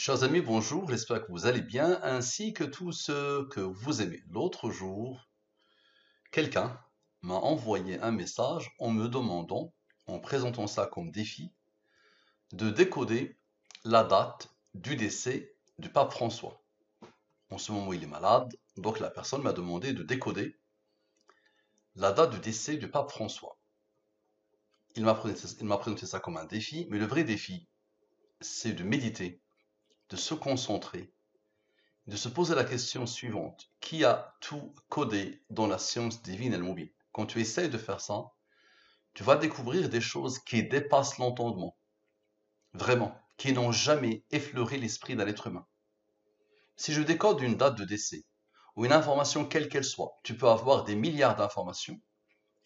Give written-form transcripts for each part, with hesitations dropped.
Chers amis, bonjour, j'espère que vous allez bien, ainsi que tous ceux que vous aimez. L'autre jour, quelqu'un m'a envoyé un message en me demandant, en présentant ça comme défi, de décoder la date du décès du pape François. En ce moment, il est malade, donc la personne m'a demandé de décoder la date du décès du pape François. Il m'a présenté ça comme un défi, mais le vrai défi, c'est de méditer, de se concentrer, de se poser la question suivante. Qui a tout codé dans la science divine elle-même? Quand tu essayes de faire ça, tu vas découvrir des choses qui dépassent l'entendement. Vraiment. Qui n'ont jamais effleuré l'esprit d'un être humain. Si je décode une date de décès, ou une information quelle qu'elle soit, tu peux avoir des milliards d'informations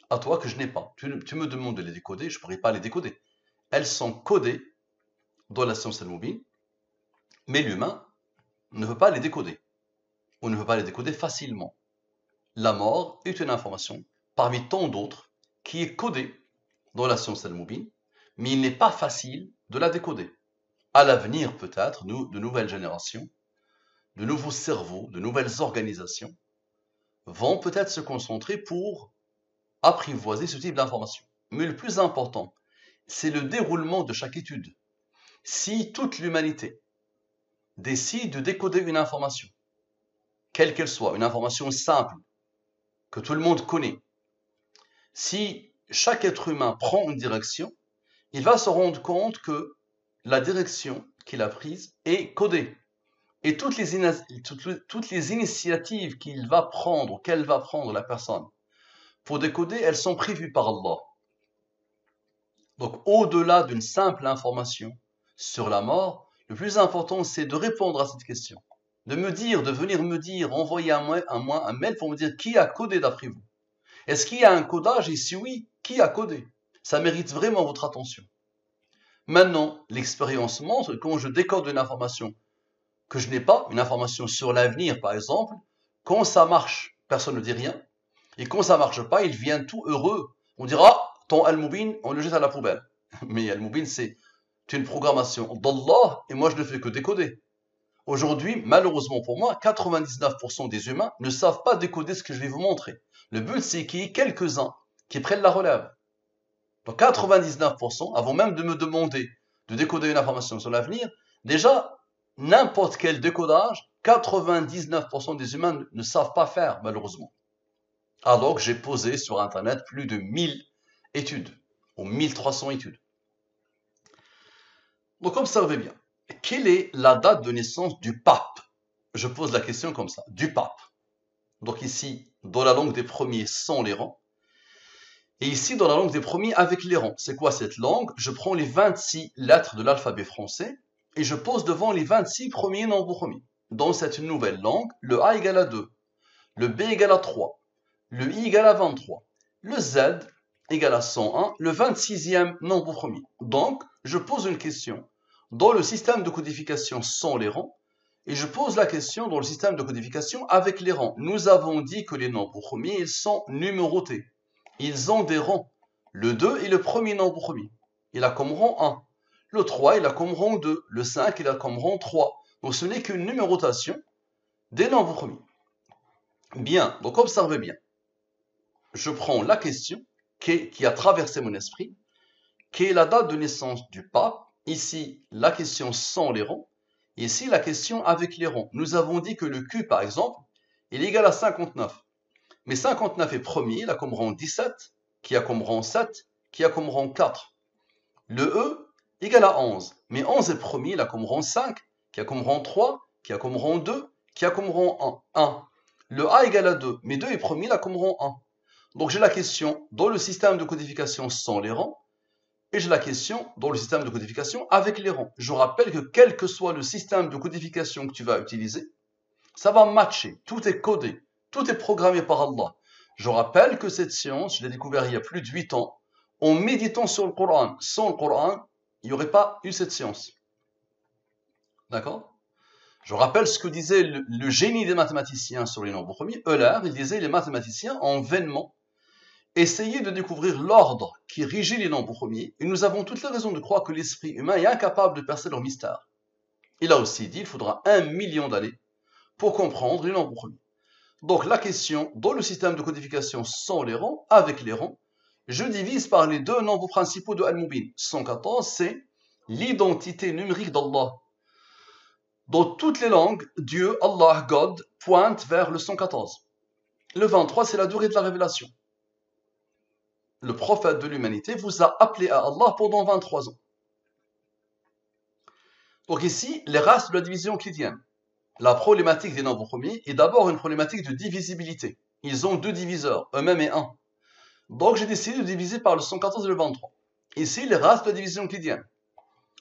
à toi que je n'ai pas. Tu me demandes de les décoder, je ne pourrais pas les décoder. Elles sont codées dans la science elle-même, mais l'humain ne veut pas les décoder. On ne veut pas les décoder facilement. La mort est une information, parmi tant d'autres, qui est codée dans la science al-Mubin, mais il n'est pas facile de la décoder. À l'avenir, peut-être, de nouvelles générations, de nouveaux cerveaux, de nouvelles organisations vont peut-être se concentrer pour apprivoiser ce type d'information. Mais le plus important, c'est le déroulement de chaque étude. Si toute l'humanité décide de décoder une information, quelle qu'elle soit, une information simple, que tout le monde connaît, si chaque être humain prend une direction, il va se rendre compte que la direction qu'il a prise est codée. Et toutes les initiatives qu'il va prendre, qu'elle va prendre la personne, pour décoder, elles sont prévues par Allah. Donc, au-delà d'une simple information sur la mort, le plus important, c'est de répondre à cette question. De venir me dire, envoyer un mail pour me dire qui a codé d'après vous. Est-ce qu'il y a un codage? Et si oui, qui a codé? Ça mérite vraiment votre attention. Maintenant, l'expérience montre que quand je décode une information que je n'ai pas, une information sur l'avenir par exemple, quand ça marche, personne ne dit rien. Et quand ça marche pas, ils viennent tout heureux. On dira, ton Al-Mubin, on le jette à la poubelle. Mais Al-Mubin, c'est une programmation d'Allah et moi je ne fais que décoder. Aujourd'hui, malheureusement pour moi, 99% des humains ne savent pas décoder ce que je vais vous montrer. Le but, c'est qu'il y ait quelques-uns qui prennent la relève. Donc 99%, avant même de me demander de décoder une information sur l'avenir, déjà, n'importe quel décodage, 99% des humains ne savent pas faire, malheureusement. Alors que j'ai posé sur Internet plus de 1000 études, ou 1300 études. Donc observez bien, quelle est la date de naissance du pape? Je pose la question comme ça, du pape. Donc ici, dans la langue des premiers, sans les rangs. Et ici, dans la langue des premiers, avec les rangs. C'est quoi cette langue? Je prends les 26 lettres de l'alphabet français et je pose devant les 26 premiers nombres premiers. Dans cette nouvelle langue, le A égale à 2, le B égale à 3, le I égale à 23, le Z égale à 101, le 26e nombre premier. Donc, je pose une question dans le système de codification sans les rangs et je pose la question dans le système de codification avec les rangs. Nous avons dit que les nombres premiers, ils sont numérotés. Ils ont des rangs. Le 2 est le premier nombre premier. Il a comme rang 1. Le 3, il a comme rang 2. Le 5, il a comme rang 3. Donc ce n'est qu'une numérotation des nombres premiers. Bien, donc observez bien. Je prends la question qui a traversé mon esprit, qui est la date de naissance du pape. Ici, la question sans les rangs. Ici, la question avec les rangs. Nous avons dit que le Q, par exemple, il est égal à 59. Mais 59 est premier, il a comme rang 17, qui a comme rang 7, qui a comme rang 4. Le E égale à 11. Mais 11 est premier, il a comme rang 5, qui a comme rang 3, qui a comme rang 2, qui a comme rang 1. Le A égale à 2, mais 2 est premier, il a comme rang 1. Donc j'ai la question dans le système de codification sans les rangs, et j'ai la question dans le système de codification avec les rangs. Je rappelle que quel que soit le système de codification que tu vas utiliser, ça va matcher, tout est codé. Tout est programmé par Allah. Je rappelle que cette science, je l'ai découvert il y a plus de 8 ans, en méditant sur le Coran. Sans le Coran, il n'y aurait pas eu cette science. D'accord? Je rappelle ce que disait le génie des mathématiciens sur les nombres premiers. Euler, il disait les mathématiciens ont vainement essayé de découvrir l'ordre qui régit les nombres premiers. Et nous avons toutes les raisons de croire que l'esprit humain est incapable de percer leur mystère. Il a aussi dit qu'il faudra 1 million d'années pour comprendre les nombres premiers. Donc la question, dans le système de codification sans les rangs, avec les rangs, je divise par les deux nombres principaux de Al-Mubin. 114, c'est l'identité numérique d'Allah. Dans toutes les langues, Dieu, Allah, God, pointe vers le 114. Le 23, c'est la durée de la révélation. Le prophète de l'humanité vous a appelé à Allah pendant 23 ans. Donc ici, les races de la division euclidienne. La problématique des nombres premiers est d'abord une problématique de divisibilité. Ils ont deux diviseurs, eux-mêmes et un. Donc j'ai décidé de diviser par le 114 et le 23. Ici, les races de la division euclidienne.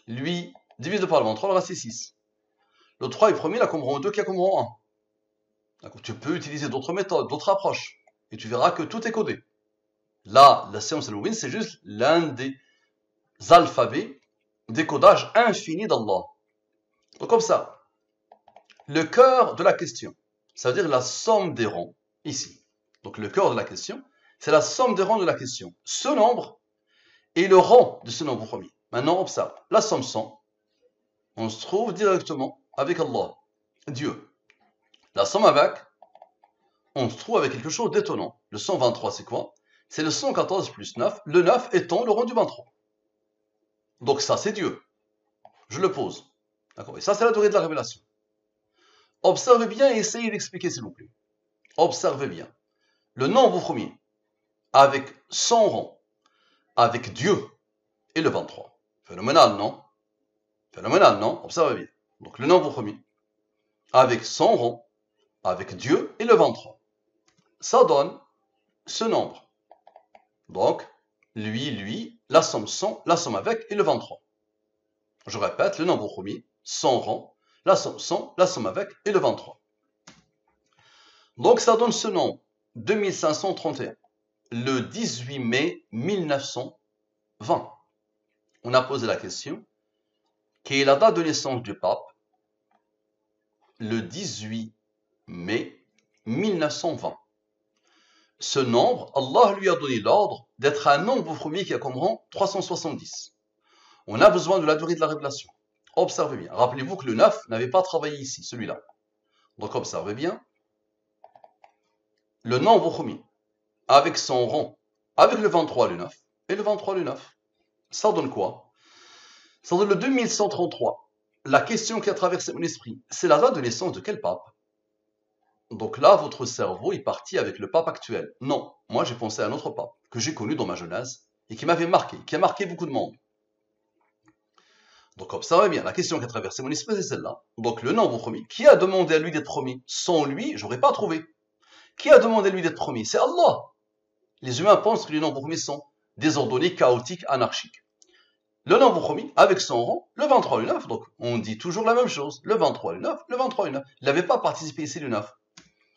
Lui, divise par le 23, le reste c'est 6. Le 3 est premier, la comprend 2 qui a comprend 1. Tu peux utiliser d'autres méthodes, d'autres approches. Et tu verras que tout est codé. Là, la science Al-Mubin, c'est juste l'un des alphabets des codages infinis d'Allah. Donc comme ça, le cœur de la question, ça veut dire la somme des rangs, ici. Donc le cœur de la question, c'est la somme des rangs de la question. Ce nombre est le rang de ce nombre premier. Maintenant, observe. La somme 100, on se trouve directement avec Allah, Dieu. La somme avec, on se trouve avec quelque chose d'étonnant. Le 123, c'est quoi? C'est le 114 plus 9, le 9 étant le rang du 23. Donc ça, c'est Dieu. Je le pose. D'accord? Et ça, c'est la durée de la révélation. Observez bien et essayez d'expliquer, s'il vous plaît. Observez bien. Le nombre premier, avec son rang, avec Dieu, et le 23. Phénoménal, non? Phénoménal, non? Observez bien. Donc le nombre premier, avec son rang, avec Dieu, et le 23. Ça donne ce nombre. Donc, lui, la somme sans, la somme avec, et le 23. Je répète, le nombre premier, sans rang, la somme sans, la somme avec, et le 23. Donc ça donne ce nombre, 2531, le 18 mai 1920. On a posé la question, quelle est la date de naissance du pape? Le 18 mai 1920. Ce nombre, Allah lui a donné l'ordre d'être un nombre premier qui a comme rang 370. On a besoin de la durée de la révélation. Observez bien. Rappelez-vous que le 9 n'avait pas travaillé ici, celui-là. Donc observez bien. Le nombre premier, avec son rang, avec le 23, le 9, et le 23, le 9. Ça donne quoi? Ça donne le 2133. La question qui a traversé mon esprit, c'est la date de naissance de quel pape? Donc là, votre cerveau est parti avec le pape actuel. Non, moi j'ai pensé à un autre pape que j'ai connu dans ma jeunesse et qui m'avait marqué, qui a marqué beaucoup de monde. Donc observez bien, la question qui a traversé mon esprit, c'est celle-là. Donc le nombre premier, qui a demandé à lui d'être premier? Sans lui, j'aurais pas trouvé. Qui a demandé à lui d'être premier? C'est Allah. Les humains pensent que les nombres premiers sont désordonnés, chaotiques, anarchiques. Le nombre premier, avec son rang, le 23, le 9, donc on dit toujours la même chose. Le 23, le 9, le 23, le 9. Il n'avait pas participé ici, le 9.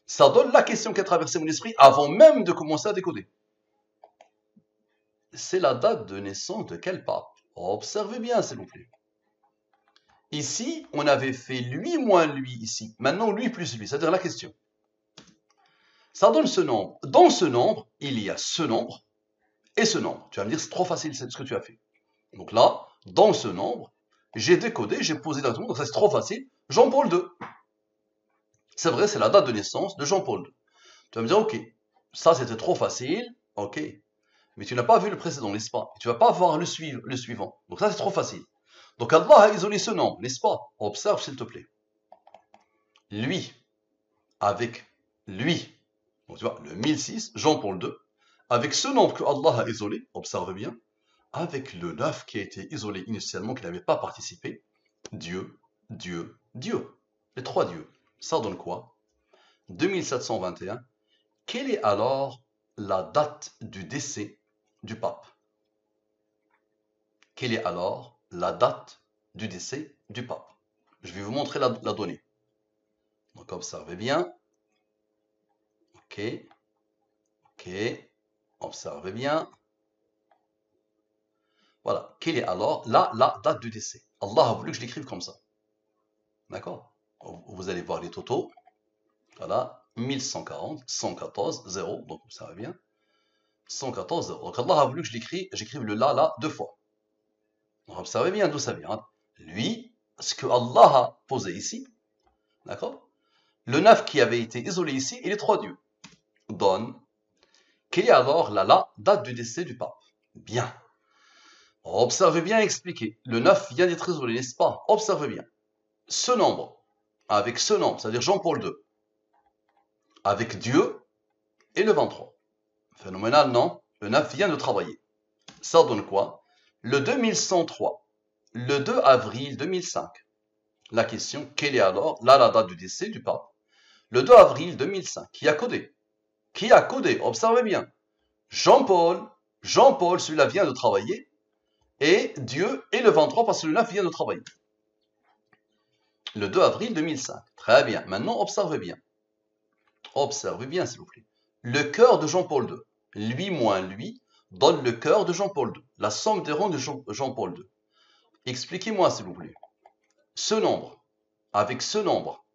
Ça donne la question qui a traversé mon esprit avant même de commencer à décoder. C'est la date de naissance de quel pape? Observez bien, s'il vous plaît. Ici, on avait fait lui moins lui ici. Maintenant, lui plus lui, c'est-à-dire la question. Ça donne ce nombre. Dans ce nombre, il y a ce nombre et ce nombre. Tu vas me dire, c'est trop facile, c'est ce que tu as fait. Donc là, dans ce nombre, j'ai décodé, j'ai posé directement, donc ça c'est trop facile. Jean-Paul II. C'est vrai, c'est la date de naissance de Jean-Paul II. Tu vas me dire, ok, ça c'était trop facile, ok. Mais tu n'as pas vu le précédent, n'est-ce pas? Tu ne vas pas voir le suivant. Donc ça c'est trop facile. Donc Allah a isolé ce nombre, n'est-ce pas? Observe s'il te plaît. Lui, avec lui, donc tu vois, le 1006, Jean-Paul II, avec ce nombre que Allah a isolé, observe bien, avec le 9 qui a été isolé initialement, qui n'avait pas participé, Dieu, Dieu, Dieu. Les trois dieux. Ça donne quoi? 2721. Quelle est alors la date du décès du pape? Quelle est alors la date du décès du pape? Je vais vous montrer la donnée. Donc observez bien. Ok. Ok. Observez bien. Voilà. Quelle est alors la date du décès? Allah a voulu que je l'écrive comme ça. D'accord? Vous allez voir les totaux. Voilà. 1140, 114, 0. Donc ça va bien. 114, 0. Donc Allah a voulu que j'écrive le là deux fois. Donc observez bien d'où ça vient. Lui, ce que Allah a posé ici, d'accord? Le 9 qui avait été isolé ici, et les 3 dieux, donne quelle est alors la date du décès du pape. Bien. Observez bien et expliquez. Le 9 vient d'être isolé, n'est-ce pas? Observez bien. Ce nombre, avec ce nombre, c'est-à-dire Jean-Paul II, avec Dieu, et le 23. Phénoménal, non? Le 9 vient de travailler. Ça donne quoi? Le 2103, le 2 avril 2005. La question, quelle est alors la date du décès du pape? Le 2 avril 2005. Qui a codé? Qui a codé? Observez bien. Jean-Paul, celui-là vient de travailler, et Dieu et le 23 parce que le 9 vient de travailler. Le 2 avril 2005. Très bien. Maintenant, observez bien. Observez bien, s'il vous plaît. Le cœur de Jean-Paul II. Lui moins lui donne le cœur de Jean-Paul II. La somme des rangs de Jean-Paul II. Expliquez-moi, s'il vous plaît. Ce nombre, avec ce nombre,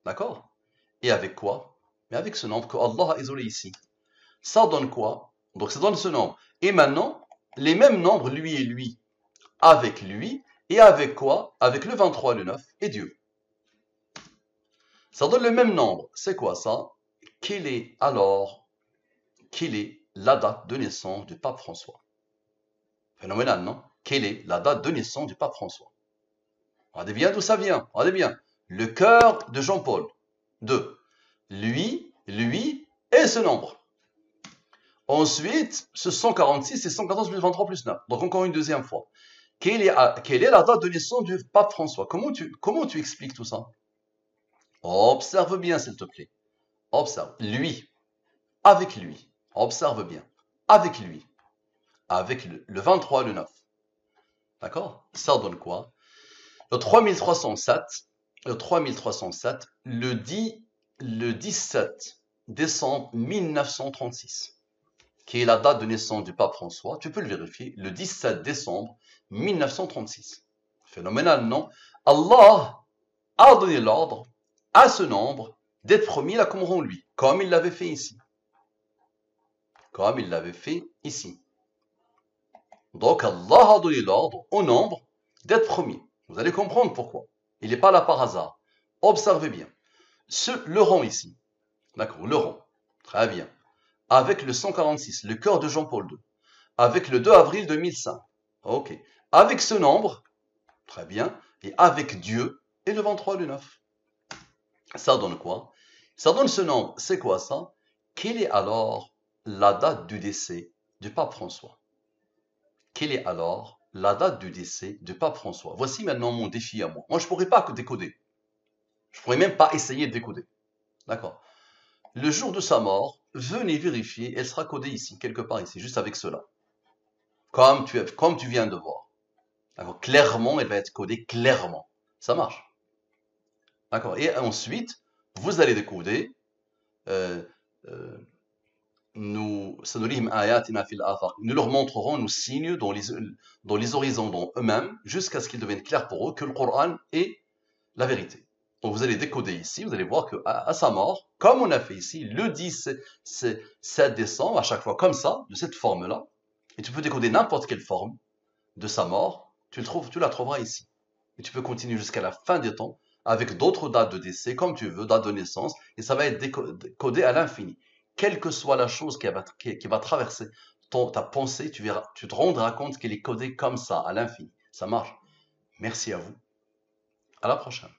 d'accord? Et avec quoi? Mais avec ce nombre que Allah a isolé ici. Ça donne quoi? Donc ça donne ce nombre. Et maintenant, les mêmes nombres, lui et lui, et avec quoi? Avec le 23, le 9 et Dieu. Ça donne le même nombre. C'est quoi ça? Quelle est la date de naissance du pape François? Phénoménal, non? Quelle est la date de naissance du pape François? Regardez bien d'où ça vient. Regardez bien. Le cœur de Jean-Paul II. Lui et ce nombre. Ensuite, ce 146 et 114 plus 23 plus 9. Donc encore une deuxième fois. Quelle est la date de naissance du pape François? Comment tu expliques tout ça? Observe bien, s'il te plaît. Observe. Lui. Avec lui. Observe bien. Avec lui. Avec le 23, le 9. D'accord? Ça donne quoi? Le 3307, le 17 décembre 1936, qui est la date de naissance du pape François, tu peux le vérifier, le 17 décembre 1936. Phénoménal, non? Allah a donné l'ordre à ce nombre d'être promis là comme on lui, comme il l'avait fait ici. Comme il l'avait fait ici. Donc Allah a donné l'ordre au nombre d'être promis. Vous allez comprendre pourquoi. Il n'est pas là par hasard. Observez bien. Le rond ici. D'accord, le rond. Très bien. Avec le 146, le cœur de Jean-Paul II. Avec le 2 avril 2005. Ok. Avec ce nombre, très bien, et avec Dieu et le 23, le 9. Ça donne quoi? Ça donne ce nombre. C'est quoi ça? Quelle est alors la date du décès du pape François? Quelle est alors la date du décès du pape François? Voici maintenant mon défi à moi. Moi, je ne pourrais pas décoder. Je ne pourrais même pas essayer de décoder. D'accord? Le jour de sa mort, venez vérifier, elle sera codée ici, quelque part ici, juste avec cela. Comme tu viens de voir. D'accord? Clairement, elle va être codée clairement. Ça marche. D'accord? Et ensuite, vous allez décoder. Nous leur montrerons nos signes dans les horizons, dans eux-mêmes, jusqu'à ce qu'ils deviennent clairs pour eux que le Coran est la vérité. Donc vous allez décoder ici, vous allez voir qu'à sa mort, comme on a fait ici, le 7 décembre, à chaque fois comme ça, de cette forme-là, et tu peux décoder n'importe quelle forme de sa mort, tu la trouveras ici. Et tu peux continuer jusqu'à la fin des temps, avec d'autres dates de décès, comme tu veux, dates de naissance, et ça va être décodé à l'infini. Quelle que soit la chose qui va traverser ta pensée, tu te rendras compte qu'elle est codée comme ça, à l'infini. Ça marche. Merci à vous. À la prochaine.